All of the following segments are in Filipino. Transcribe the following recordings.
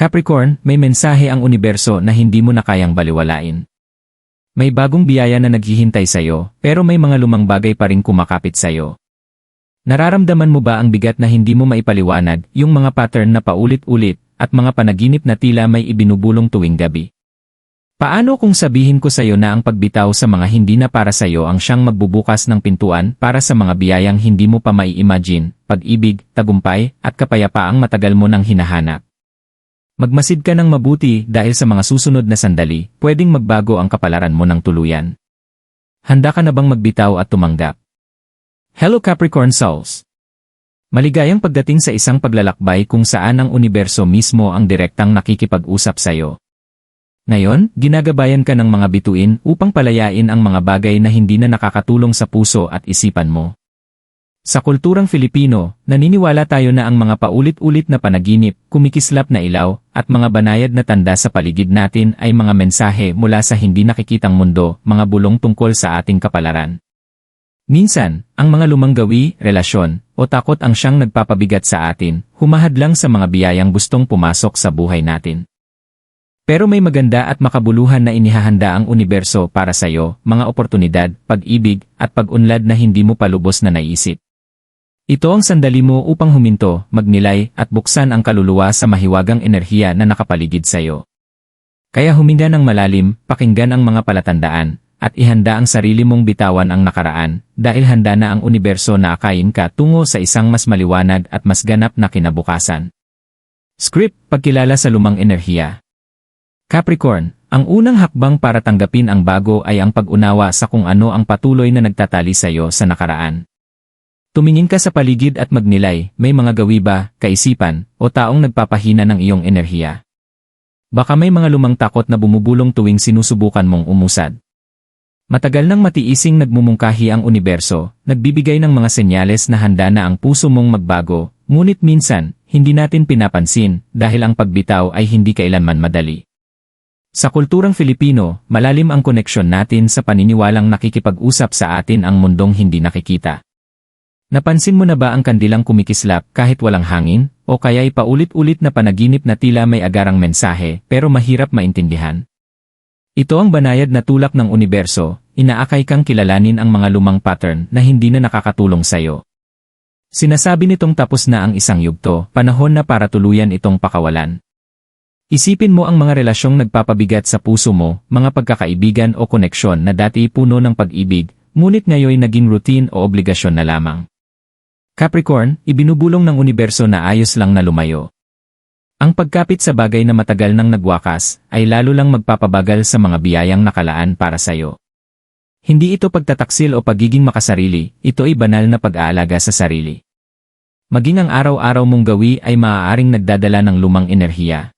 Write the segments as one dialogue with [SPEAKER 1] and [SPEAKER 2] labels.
[SPEAKER 1] Capricorn, may mensahe ang universo na hindi mo na kayang baliwalain. May bagong biyaya na naghihintay sa'yo, pero may mga lumang bagay pa rin kumakapit sa'yo. Nararamdaman mo ba ang bigat na hindi mo maipaliwanag, yung mga pattern na paulit-ulit, at mga panaginip na tila may ibinubulong tuwing gabi? Paano kung sabihin ko sa'yo na ang pagbitaw sa mga hindi na para sa'yo ang siyang magbubukas ng pintuan para sa mga biyayang hindi mo pa mai-imagine, pag-ibig, tagumpay, at kapayapaang matagal mo nang hinahanap? Magmasid ka ng mabuti dahil sa mga susunod na sandali, pwedeng magbago ang kapalaran mo ng tuluyan. Handa ka na bang magbitaw at tumanggap? Hello Capricorn Souls! Maligayang pagdating sa isang paglalakbay kung saan ang universo mismo ang direktang nakikipag-usap sa'yo. Ngayon, ginagabayan ka ng mga bituin upang palayain ang mga bagay na hindi na nakakatulong sa puso at isipan mo. Sa kulturang Filipino, naniniwala tayo na ang mga paulit-ulit na panaginip, kumikislap na ilaw, at mga banayad na tanda sa paligid natin ay mga mensahe mula sa hindi nakikitang mundo, mga bulong tungkol sa ating kapalaran. Minsan, ang mga lumang gawi, relasyon, o takot ang siyang nagpapabigat sa atin, humahadlang sa mga biyayang gustong pumasok sa buhay natin. Pero may maganda at makabuluhan na inihahanda ang universo para sa iyo, mga oportunidad, pag-ibig, at pag-unlad na hindi mo pa lubos na naisip. Ito ang sandali mo upang huminto, magnilay, at buksan ang kaluluwa sa mahiwagang enerhiya na nakapaligid sa iyo. Kaya huminga ng malalim, pakinggan ang mga palatandaan, at ihanda ang sarili mong bitawan ang nakaraan, dahil handa na ang universo na akayin ka tungo sa isang mas maliwanag at mas ganap na kinabukasan. Script, pagkilala sa lumang enerhiya. Capricorn, ang unang hakbang para tanggapin ang bago ay ang pag-unawa sa kung ano ang patuloy na nagtatali sa iyo sa nakaraan. Tumingin ka sa paligid at magnilay, may mga gawi ba, kaisipan, o taong nagpapahina ng iyong enerhiya. Baka may mga lumang takot na bumubulong tuwing sinusubukan mong umusad. Matagal nang matiising nagmumungkahi ang universo, nagbibigay ng mga senyales na handa na ang puso mong magbago, ngunit minsan, hindi natin pinapansin dahil ang pagbitaw ay hindi kailanman madali. Sa kulturang Filipino, malalim ang koneksyon natin sa paniniwalang nakikipag-usap sa atin ang mundong hindi nakikita. Napansin mo na ba ang kandilang kumikislap kahit walang hangin, o kaya'y paulit-ulit na panaginip na tila may agarang mensahe pero mahirap maintindihan? Ito ang banayad na tulak ng universo, inaakay kang kilalanin ang mga lumang pattern na hindi na nakakatulong sa'yo. Sinasabi nitong tapos na ang isang yugto, panahon na para tuluyan itong pakawalan. Isipin mo ang mga relasyong nagpapabigat sa puso mo, mga pagkakaibigan o koneksyon na dati puno ng pag-ibig, ngunit ngayon naging routine o obligasyon na lamang. Capricorn, ibinubulong ng universo na ayos lang na lumayo. Ang pagkapit sa bagay na matagal nang nagwakas, ay lalo lang magpapabagal sa mga biyayang nakalaan para sa'yo. Hindi ito pagtataksil o pagiging makasarili, ito ay banal na pag-aalaga sa sarili. Maging ang araw-araw mong gawi ay maaaring nagdadala ng lumang enerhiya.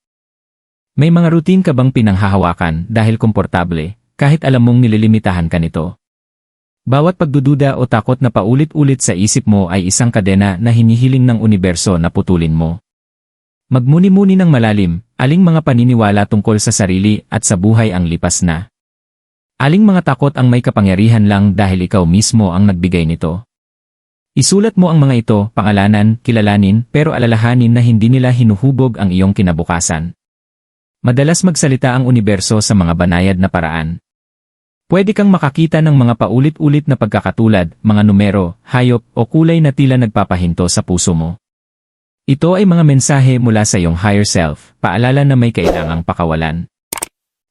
[SPEAKER 1] May mga routine ka bang pinanghahawakan dahil komportable, kahit alam mong nililimitahan ka nito? Bawat pagdududa o takot na paulit-ulit sa isip mo ay isang kadena na hinihiling ng universo na putulin mo. Magmuni-muni ng malalim, aling mga paniniwala tungkol sa sarili at sa buhay ang lipas na? Aling mga takot ang may kapangyarihan lang dahil ikaw mismo ang nagbigay nito? Isulat mo ang mga ito, pangalanan, kilalanin, pero alalahanin na hindi nila hinuhubog ang iyong kinabukasan. Madalas magsalita ang universo sa mga banayad na paraan. Pwede kang makakita ng mga paulit-ulit na pagkakatulad, mga numero, hayop, o kulay na tila nagpapahinto sa puso mo. Ito ay mga mensahe mula sa iyong higher self, paalala na may kailangang pakawalan.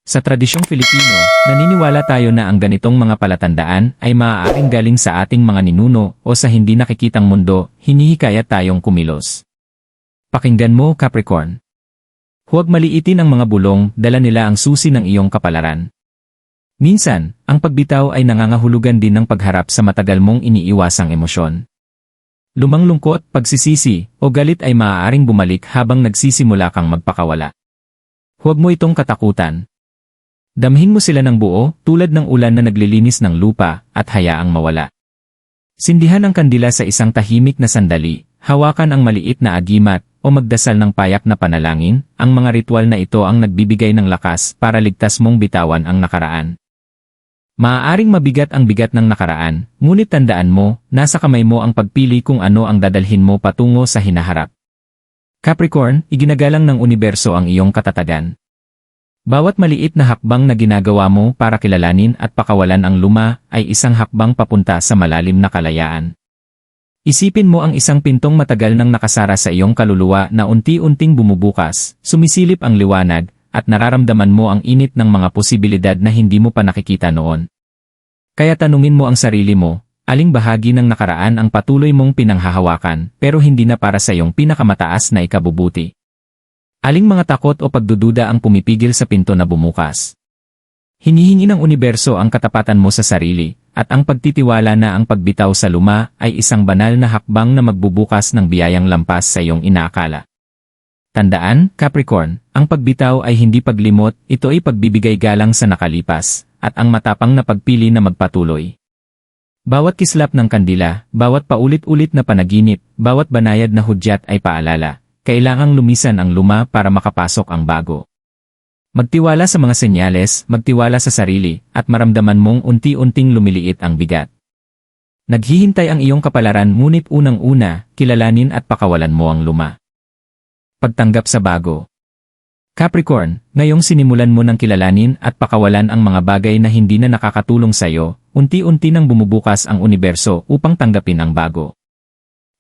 [SPEAKER 1] Sa tradisyong Filipino, naniniwala tayo na ang ganitong mga palatandaan ay maaaring galing sa ating mga ninuno o sa hindi nakikitang mundo, hinihikayat tayong kumilos. Pakinggan mo, Capricorn. Huwag maliitin ang mga bulong, dala nila ang susi ng iyong kapalaran. Minsan, ang pagbitaw ay nangangahulugan din ng pagharap sa matagal mong iniiwasang emosyon. Lumang lungkot, pagsisisi, o galit ay maaaring bumalik habang nagsisimula kang magpakawala. Huwag mo itong katakutan. Damhin mo sila ng buo, tulad ng ulan na naglilinis ng lupa, at hayaang mawala. Sindihan ang kandila sa isang tahimik na sandali, hawakan ang maliit na agimat, o magdasal ng payak na panalangin, ang mga ritual na ito ang nagbibigay ng lakas para ligtas mong bitawan ang nakaraan. Maaaring mabigat ang bigat ng nakaraan, ngunit tandaan mo, nasa kamay mo ang pagpili kung ano ang dadalhin mo patungo sa hinaharap. Capricorn, iginagalang ng universo ang iyong katatagan. Bawat maliit na hakbang na ginagawa mo para kilalanin at pakawalan ang luma ay isang hakbang papunta sa malalim na kalayaan. Isipin mo ang isang pintong matagal nang nakasara sa iyong kaluluwa na unti-unting bumubukas, sumisilip ang liwanag, at nararamdaman mo ang init ng mga posibilidad na hindi mo pa nakikita noon. Kaya tanungin mo ang sarili mo, aling bahagi ng nakaraan ang patuloy mong pinanghahawakan pero hindi na para sa iyong pinakamataas na ikabubuti? Aling mga takot o pagdududa ang pumipigil sa pinto na bumukas? Hinihingi ng universo ang katapatan mo sa sarili, at ang pagtitiwala na ang pagbitaw sa luma ay isang banal na hakbang na magbubukas ng biyayang lampas sa iyong inaakala. Tandaan, Capricorn, ang pagbitaw ay hindi paglimot, ito ay pagbibigay galang sa nakalipas, at ang matapang na pagpili na magpatuloy. Bawat kislap ng kandila, bawat paulit-ulit na panaginip, bawat banayad na hudyat ay paalala, kailangang lumisan ang luma para makapasok ang bago. Magtiwala sa mga senyales, magtiwala sa sarili, at maramdaman mong unti-unting lumiliit ang bigat. Naghihintay ang iyong kapalaran ngunit unang-una, kilalanin at pakawalan mo ang luma. Pagtanggap sa bago. Capricorn, ngayong sinimulan mo ng kilalanin at pakawalan ang mga bagay na hindi na nakakatulong sa iyo, unti-unti nang bumubukas ang universo upang tanggapin ang bago.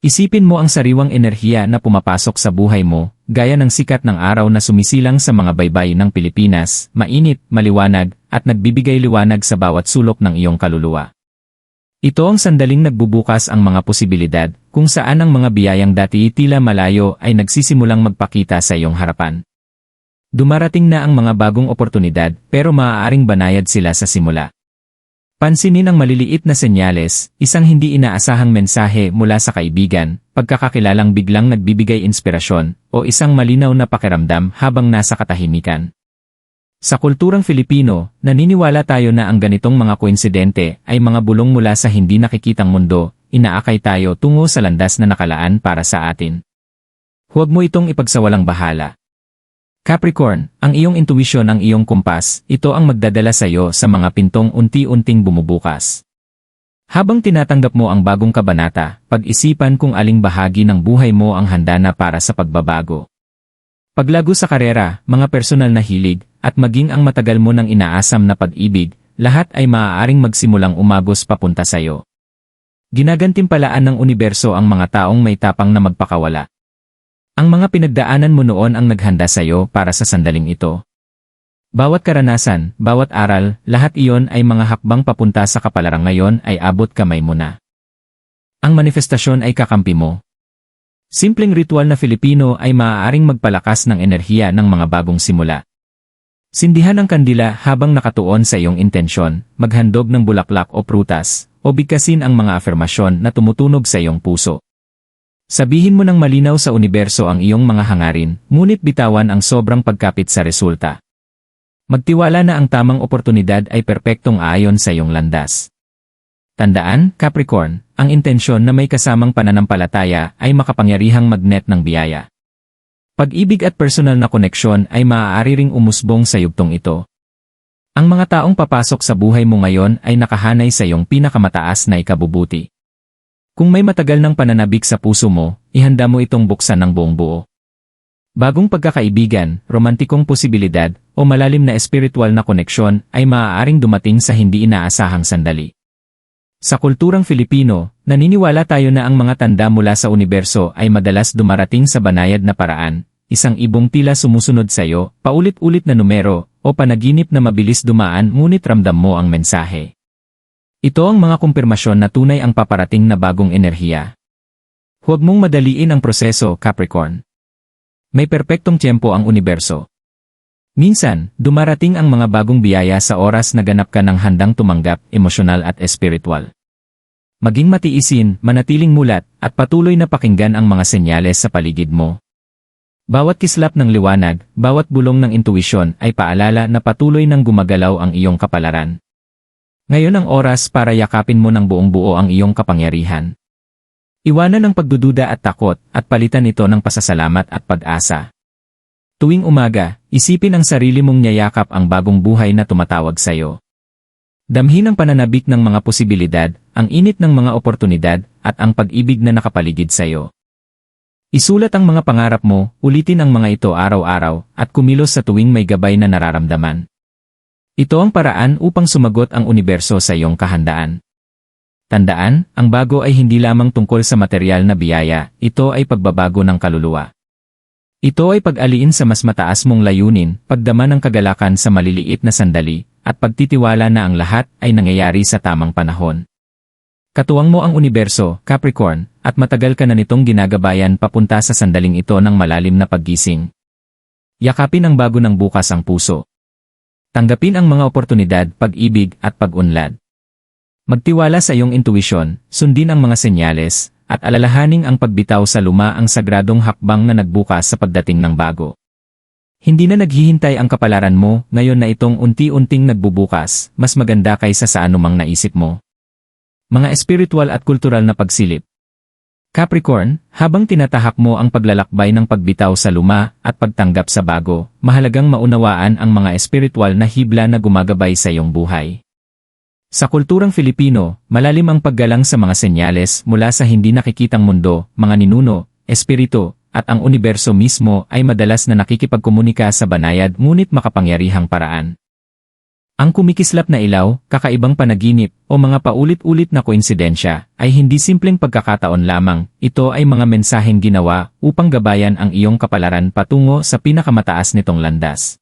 [SPEAKER 1] Isipin mo ang sariwang enerhiya na pumapasok sa buhay mo, gaya ng sikat ng araw na sumisilang sa mga baybay ng Pilipinas, mainit, maliwanag, at nagbibigay liwanag sa bawat sulok ng iyong kaluluwa. Ito ang sandaling nagbubukas ang mga posibilidad, kung saan ang mga biyayang dati tila malayo ay nagsisimulang magpakita sa iyong harapan. Dumarating na ang mga bagong oportunidad, pero maaaring banayad sila sa simula. Pansinin ang maliliit na senyales, isang hindi inaasahang mensahe mula sa kaibigan, pagkakakilalang biglang nagbibigay inspirasyon, o isang malinaw na pakiramdam habang nasa katahimikan. Sa kulturang Filipino, naniniwala tayo na ang ganitong mga koinsidente ay mga bulong mula sa hindi nakikitang mundo, inaakay tayo tungo sa landas na nakalaan para sa atin. Huwag mo itong ipagsawalang bahala. Capricorn, ang iyong intuisyon ang iyong kumpas, ito ang magdadala sa iyo sa mga pintong unti-unting bumubukas. Habang tinatanggap mo ang bagong kabanata, pag-isipan kung aling bahagi ng buhay mo ang handa na para sa pagbabago. Paglago sa karera, mga personal na hilig, at maging ang matagal mo nang inaasam na pag-ibig, lahat ay maaaring magsimulang umagos papunta sa iyo. Ginagantimpalaan ng universo ang mga taong may tapang na magpakawala. Ang mga pinagdaanan mo noon ang naghanda sa iyo para sa sandaling ito. Bawat karanasan, bawat aral, lahat iyon ay mga hakbang papunta sa kapalaran ngayon ay abot kamay mo na. Ang manifestasyon ay kakampi mo. Simpleng ritual na Filipino ay maaaring magpalakas ng enerhiya ng mga bagong simula. Sindihan ang kandila habang nakatuon sa iyong intensyon, maghandog ng bulaklak o prutas, o bigkasin ang mga afirmasyon na tumutunog sa iyong puso. Sabihin mo ng malinaw sa universo ang iyong mga hangarin, ngunit bitawan ang sobrang pagkapit sa resulta. Magtiwala na ang tamang oportunidad ay perpektong aayon sa iyong landas. Tandaan, Capricorn, ang intensyon na may kasamang pananampalataya ay makapangyarihang magnet ng biyaya. Pag-ibig at personal na koneksyon ay maaari ring umusbong sa yugtong ito. Ang mga taong papasok sa buhay mo ngayon ay nakahanay sa iyong pinakamataas na ikabubuti. Kung may matagal ng pananabik sa puso mo, ihanda mo itong buksan ng buong buo. Bagong pagkakaibigan, romantikong posibilidad, o malalim na espiritual na koneksyon ay maaaring dumating sa hindi inaasahang sandali. Sa kulturang Filipino, naniniwala tayo na ang mga tanda mula sa universo ay madalas dumarating sa banayad na paraan, isang ibong tila sumusunod sa iyo, paulit-ulit na numero, o panaginip na mabilis dumaan ngunit ramdam mo ang mensahe. Ito ang mga kumpirmasyon na tunay ang paparating na bagong enerhiya. Huwag mong madaliin ang proseso, Capricorn. May perpektong tiyempo ang universo. Minsan, dumarating ang mga bagong biyaya sa oras na ganap ka ng handang tumanggap, emosyonal at espiritual. Maging matiisin, manatiling mulat, at patuloy na pakinggan ang mga senyales sa paligid mo. Bawat kislap ng liwanag, bawat bulong ng intuisyon ay paalala na patuloy nang gumagalaw ang iyong kapalaran. Ngayon ang oras para yakapin mo ng buong buo ang iyong kapangyarihan. Iwanan ang pagdududa at takot, at palitan ito ng pasasalamat at pag-asa. Tuwing umaga, isipin ang sarili mong niyayakap ang bagong buhay na tumatawag sa iyo. Damhin ang pananabik ng mga posibilidad, ang init ng mga oportunidad, at ang pag-ibig na nakapaligid sa iyo. Isulat ang mga pangarap mo, ulitin ang mga ito araw-araw, at kumilos sa tuwing may gabay na nararamdaman. Ito ang paraan upang sumagot ang universo sa iyong kahandaan. Tandaan, ang bago ay hindi lamang tungkol sa material na biyaya, ito ay pagbabago ng kaluluwa. Ito ay pag-aliin sa mas mataas mong layunin, pagdama ng kagalakan sa maliliit na sandali, at pagtitiwala na ang lahat ay nangyayari sa tamang panahon. Katuwang mo ang universo, Capricorn, at matagal ka na nitong ginagabayan papunta sa sandaling ito ng malalim na paggising. Yakapin ang bago ng bukas ang puso. Tanggapin ang mga oportunidad, pag-ibig, at pag-unlad. Magtiwala sa iyong intuisyon, sundin ang mga senyales, at alalahaning ang pagbitaw sa luma ang sagradong hakbang na nagbukas sa pagdating ng bago. Hindi na naghihintay ang kapalaran mo, ngayon na itong unti-unting nagbubukas, mas maganda kaysa sa anumang naisip mo. Mga espiritual at kultural na pagsilip. Capricorn, habang tinatahak mo ang paglalakbay ng pagbitaw sa luma at pagtanggap sa bago, mahalagang maunawaan ang mga espiritual na hibla na gumagabay sa iyong buhay. Sa kulturang Filipino, malalim ang paggalang sa mga senyales mula sa hindi nakikitang mundo, mga ninuno, espiritu, at ang universo mismo ay madalas na nakikipagkomunika sa banayad ngunit makapangyarihang paraan. Ang kumikislap na ilaw, kakaibang panaginip, o mga paulit-ulit na koinsidensya ay hindi simpleng pagkakataon lamang, ito ay mga mensaheng ginawa upang gabayan ang iyong kapalaran patungo sa pinakamataas nitong landas.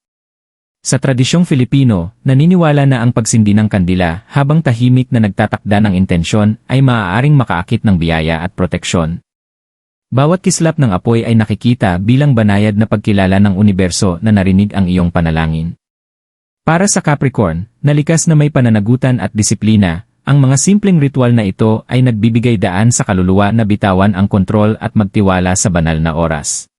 [SPEAKER 1] Sa tradisyong Filipino, naniniwala na ang pagsindi ng kandila habang tahimik na nagtatakda ng intensyon ay maaaring makaakit ng biyaya at proteksyon. Bawat kislap ng apoy ay nakikita bilang banayad na pagkilala ng universo na narinig ang iyong panalangin. Para sa Capricorn, na likas na may pananagutan at disiplina, ang mga simpleng ritual na ito ay nagbibigay daan sa kaluluwa na bitawan ang kontrol at magtiwala sa banal na oras.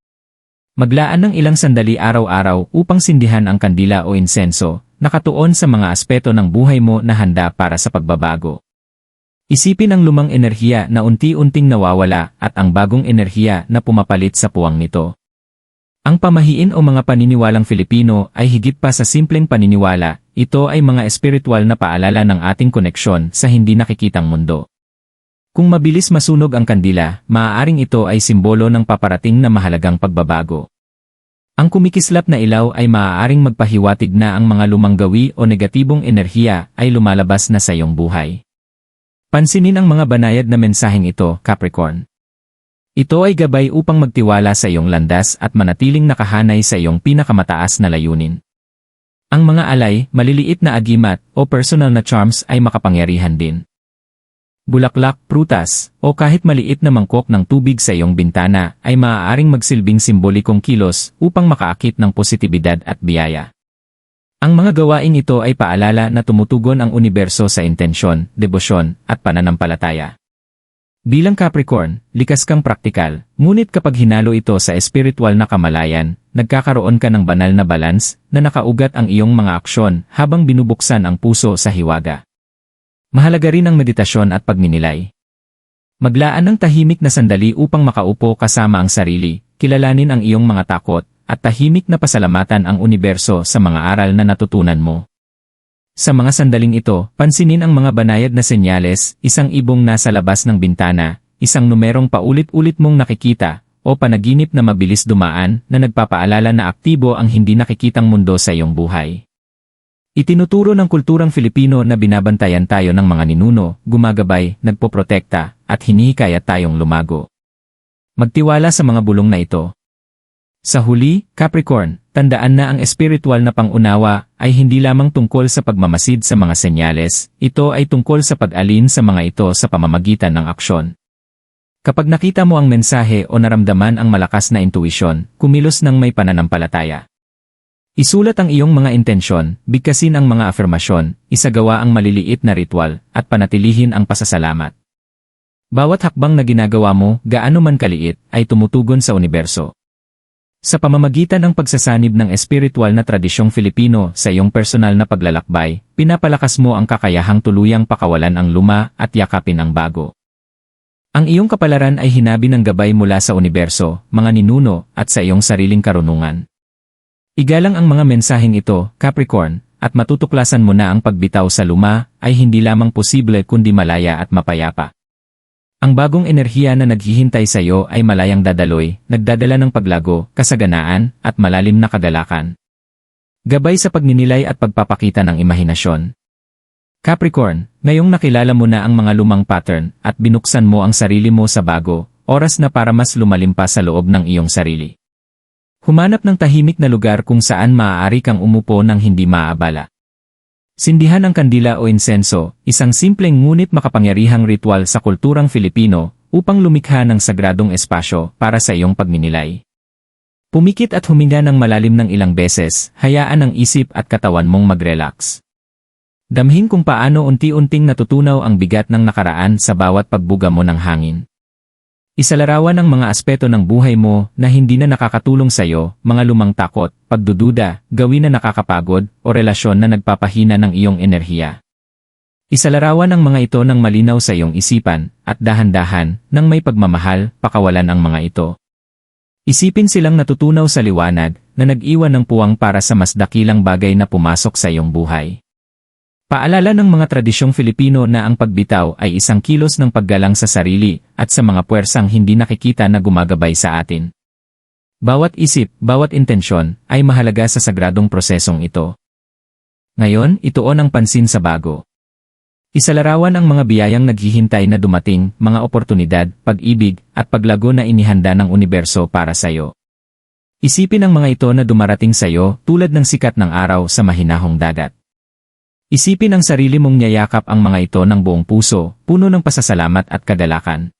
[SPEAKER 1] Maglaan ng ilang sandali araw-araw upang sindihan ang kandila o insenso, nakatuon sa mga aspeto ng buhay mo na handa para sa pagbabago. Isipin ang lumang enerhiya na unti-unting nawawala at ang bagong enerhiya na pumapalit sa puwang nito. Ang pamahiin o mga paniniwalang Filipino ay higit pa sa simpleng paniniwala, ito ay mga espiritual na paalala ng ating koneksyon sa hindi nakikitang mundo. Kung mabilis masunog ang kandila, maaaring ito ay simbolo ng paparating na mahalagang pagbabago. Ang kumikislap na ilaw ay maaaring magpahiwatig na ang mga lumang gawi o negatibong enerhiya ay lumalabas na sa iyong buhay. Pansinin ang mga banayad na mensaheng ito, Capricorn. Ito ay gabay upang magtiwala sa iyong landas at manatiling nakahanay sa iyong pinakamataas na layunin. Ang mga alay, maliliit na agimat, o personal na charms ay makapangyarihan din. Bulaklak, prutas, o kahit maliit na mangkok ng tubig sa iyong bintana ay maaaring magsilbing simbolikong kilos upang makaakit ng positibidad at biyaya. Ang mga gawaing ito ay paalala na tumutugon ang universo sa intensyon, debosyon, at pananampalataya. Bilang Capricorn, likas kang praktikal, ngunit kapag hinalo ito sa espiritual na kamalayan, nagkakaroon ka ng banal na balance na nakaugat ang iyong mga aksyon habang binubuksan ang puso sa hiwaga. Mahalaga rin ang meditasyon at pagninilay. Maglaan ng tahimik na sandali upang makaupo kasama ang sarili, kilalanin ang iyong mga takot, at tahimik na pasalamatan ang universo sa mga aral na natutunan mo. Sa mga sandaling ito, pansinin ang mga banayad na senyales, isang ibong nasa labas ng bintana, isang numerong paulit-ulit mong nakikita, o panaginip na mabilis dumaan na nagpapaalala na aktibo ang hindi nakikitang mundo sa iyong buhay. Itinuturo ng kulturang Filipino na binabantayan tayo ng mga ninuno, gumagabay, nagpoprotekta, at hinihikayat tayong lumago. Magtiwala sa mga bulong na ito. Sa huli, Capricorn, tandaan na ang espiritual na pangunawa ay hindi lamang tungkol sa pagmamasid sa mga senyales, ito ay tungkol sa pag-alin sa mga ito sa pamamagitan ng aksyon. Kapag nakita mo ang mensahe o naramdaman ang malakas na intuisyon, kumilos ng may pananampalataya. Isulat ang iyong mga intensyon, bigkasin ang mga afirmasyon, isagawa ang maliliit na ritual, at panatilihin ang pasasalamat. Bawat hakbang na ginagawa mo, gaano man kaliit, ay tumutugon sa universo. Sa pamamagitan ng pagsasanib ng espiritual na tradisyong Filipino sa iyong personal na paglalakbay, pinapalakas mo ang kakayahang tuluyang pakawalan ang luma at yakapin ang bago. Ang iyong kapalaran ay hinabi ng gabay mula sa universo, mga ninuno, at sa iyong sariling karunungan. Igalang ang mga mensaheng ito, Capricorn, at matutuklasan mo na ang pagbitaw sa luma ay hindi lamang posible kundi malaya at mapayapa. Ang bagong enerhiya na naghihintay sa iyo ay malayang dadaloy, nagdadala ng paglago, kasaganaan, at malalim na kagalakan. Gabay sa pagninilay at pagpapakita ng imahinasyon. Capricorn, ngayong nakilala mo na ang mga lumang pattern at binuksan mo ang sarili mo sa bago, oras na para mas lumalim pa sa loob ng iyong sarili. Humanap ng tahimik na lugar kung saan maaari kang umupo ng hindi maaabala. Sindihan ang kandila o insenso, isang simpleng ngunit makapangyarihang ritual sa kulturang Filipino upang lumikha ng sagradong espasyo para sa iyong pagninilay. Pumikit at huminga ng malalim ng ilang beses, hayaan ang isip at katawan mong mag-relax. Damhin kung paano unti-unting natutunaw ang bigat ng nakaraan sa bawat pagbuga mo ng hangin. Isalarawan ang mga aspeto ng buhay mo na hindi na nakakatulong sa iyo, mga lumang takot, pagdududa, gawin na nakakapagod, o relasyon na nagpapahina ng iyong enerhiya. Isalarawan ang mga ito ng malinaw sa iyong isipan, at dahan-dahan, nang may pagmamahal, pakawalan ang mga ito. Isipin silang natutunaw sa liwanag, na nag-iwan ng puwang para sa mas dakilang bagay na pumasok sa iyong buhay. Paalala ng mga tradisyong Filipino na ang pagbitaw ay isang kilos ng paggalang sa sarili at sa mga puwersang hindi nakikita na gumagabay sa atin. Bawat isip, bawat intensyon ay mahalaga sa sagradong prosesong ito. Ngayon, ituon ang pansin sa bago. Isalarawan ang mga biyayang naghihintay na dumating, mga oportunidad, pag-ibig, at paglago na inihanda ng universo para sa iyo. Isipin ang mga ito na dumarating sa iyo tulad ng sikat ng araw sa mahinahong dagat. Isipin ang sarili mong niyayakap ang mga ito ng buong puso, puno ng pasasalamat at kagalakan.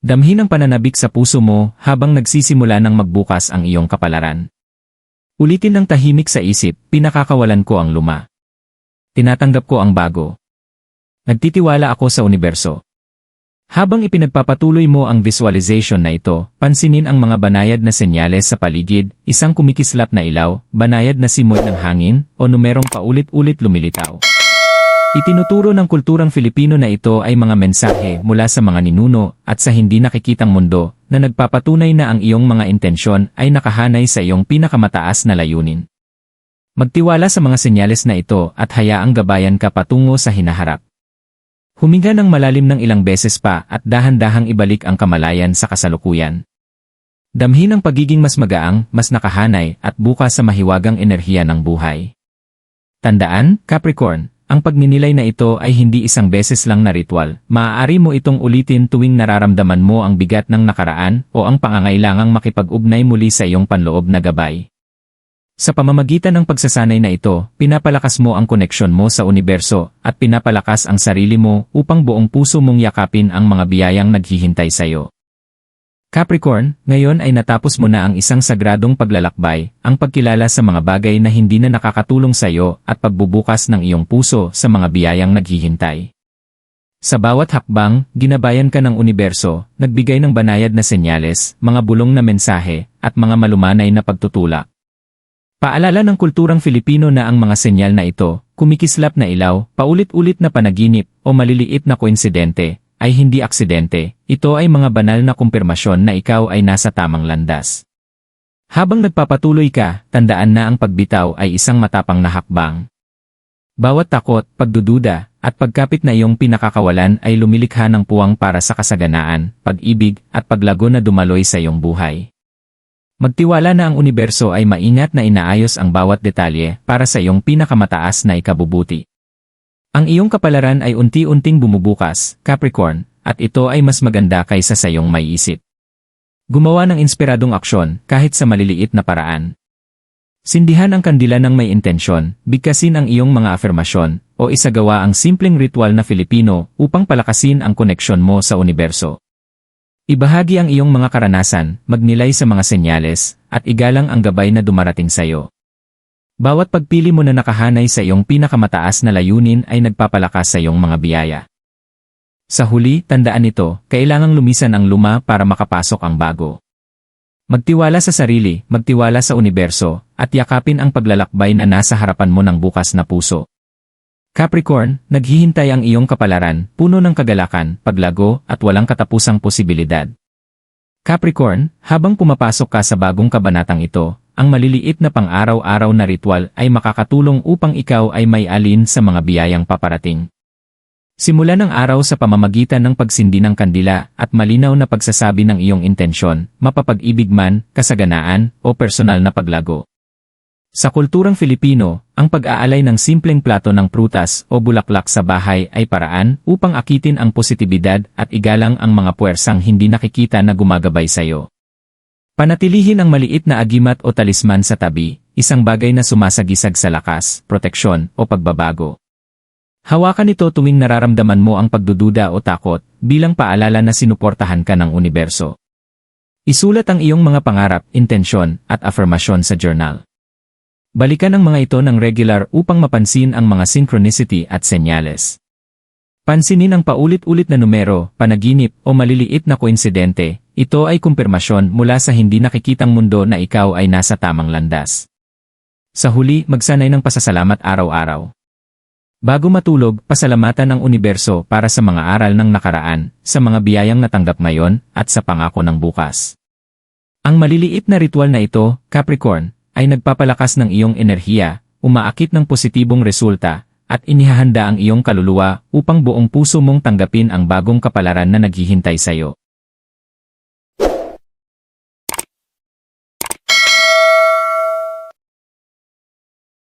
[SPEAKER 1] Damhin ang pananabik sa puso mo habang nagsisimula ng magbukas ang iyong kapalaran. Ulitin ng tahimik sa isip, pinakakawalan ko ang luma. Tinatanggap ko ang bago. Nagtitiwala ako sa universo. Habang ipinagpapatuloy mo ang visualization na ito, pansinin ang mga banayad na senyales sa paligid, isang kumikislap na ilaw, banayad na simoy ng hangin, o numerong paulit-ulit lumilitaw. Itinuturo ng kulturang Filipino na ito ay mga mensahe mula sa mga ninuno at sa hindi nakikitang mundo na nagpapatunay na ang iyong mga intensyon ay nakahanay sa iyong pinakamataas na layunin. Magtiwala sa mga senyales na ito at hayaang gabayan ka patungo sa hinaharap. Huminga ng malalim ng ilang beses pa at dahan-dahang ibalik ang kamalayan sa kasalukuyan. Damhin ang pagiging mas magaang, mas nakahanay, at bukas sa mahiwagang enerhiya ng buhay. Tandaan, Capricorn, ang pagninilay na ito ay hindi isang beses lang na ritual. Maaari mo itong ulitin tuwing nararamdaman mo ang bigat ng nakaraan o ang pangangailangang makipag-ugnay muli sa iyong panloob na gabay. Sa pamamagitan ng pagsasanay na ito, pinapalakas mo ang koneksyon mo sa universo at pinapalakas ang sarili mo upang buong puso mong yakapin ang mga biyayang naghihintay sa iyo. Capricorn, ngayon ay natapos mo na ang isang sagradong paglalakbay, ang pagkilala sa mga bagay na hindi na nakakatulong sa iyo at pagbubukas ng iyong puso sa mga biyayang naghihintay. Sa bawat hakbang, ginabayan ka ng universo, nagbigay ng banayad na senyales, mga bulong na mensahe, at mga malumanay na pagtutulak. Paalala ng kulturang Filipino na ang mga senyal na ito, kumikislap na ilaw, paulit-ulit na panaginip, o maliliit na koinsidente, ay hindi aksidente, ito ay mga banal na kumpirmasyon na ikaw ay nasa tamang landas. Habang nagpapatuloy ka, tandaan na ang pagbitaw ay isang matapang na hakbang. Bawat takot, pagdududa, at pagkapit na iyong pinakakawalan ay lumilikha ng puwang para sa kasaganaan, pag-ibig, at paglago na dumaloy sa iyong buhay. Magtiwala na ang universo ay maingat na inaayos ang bawat detalye para sa iyong pinakamataas na ikabubuti. Ang iyong kapalaran ay unti-unting bumubukas, Capricorn, at ito ay mas maganda kaysa sa iyong maiisip. Gumawa ng inspiradong aksyon kahit sa maliliit na paraan. Sindihan ang kandila ng may intensyon, bigkasin ang iyong mga afirmasyon, o isagawa ang simpleng ritual na Filipino upang palakasin ang koneksyon mo sa universo. Ibahagi ang iyong mga karanasan, magnilay sa mga senyales, at igalang ang gabay na dumarating sa iyo. Bawat pagpili mo na nakahanay sa iyong pinakamataas na layunin ay nagpapalakas sa iyong mga biyaya. Sa huli, tandaan ito, kailangang lumisan ang luma para makapasok ang bago. Magtiwala sa sarili, magtiwala sa universo, at yakapin ang paglalakbay na nasa harapan mo ng bukas na puso. Capricorn, naghihintay ang iyong kapalaran, puno ng kagalakan, paglago, at walang katapusang posibilidad. Capricorn, habang pumapasok ka sa bagong kabanatang ito, ang maliliit na pang-araw-araw na ritual ay makakatulong upang ikaw ay may alin sa mga biyayang paparating. Simulan ang araw sa pamamagitan ng pagsindi ng kandila at malinaw na pagsasabi ng iyong intensyon, mapapag-ibig man, kasaganaan, o personal na paglago. Sa kulturang Filipino, ang pag-aalay ng simpleng plato ng prutas o bulaklak sa bahay ay paraan upang akitin ang positibidad at igalang ang mga puwersang hindi nakikita na gumagabay sa iyo. Panatilihin ang maliit na agimat o talisman sa tabi, isang bagay na sumasagisag sa lakas, proteksyon, o pagbabago. Hawakan ito tuwing nararamdaman mo ang pagdududa o takot, bilang paalala na sinuportahan ka ng universo. Isulat ang iyong mga pangarap, intensyon, at affirmasyon sa journal. Balikan ang mga ito ng regular upang mapansin ang mga synchronicity at senyales. Pansinin ang paulit-ulit na numero, panaginip, o maliliit na koinsidente. Ito ay kumpirmasyon mula sa hindi nakikitang mundo na ikaw ay nasa tamang landas. Sa huli, magsanay ng pasasalamat araw-araw. Bago matulog, pasalamatan ang universo para sa mga aral ng nakaraan, sa mga biyayang natanggap ngayon, at sa pangako ng bukas. Ang maliliit na ritual na ito, Capricorn, ay nagpapalakas ng iyong enerhiya, umaakit ng positibong resulta, at inihahanda ang iyong kaluluwa upang buong puso mong tanggapin ang bagong kapalaran na naghihintay sa iyo.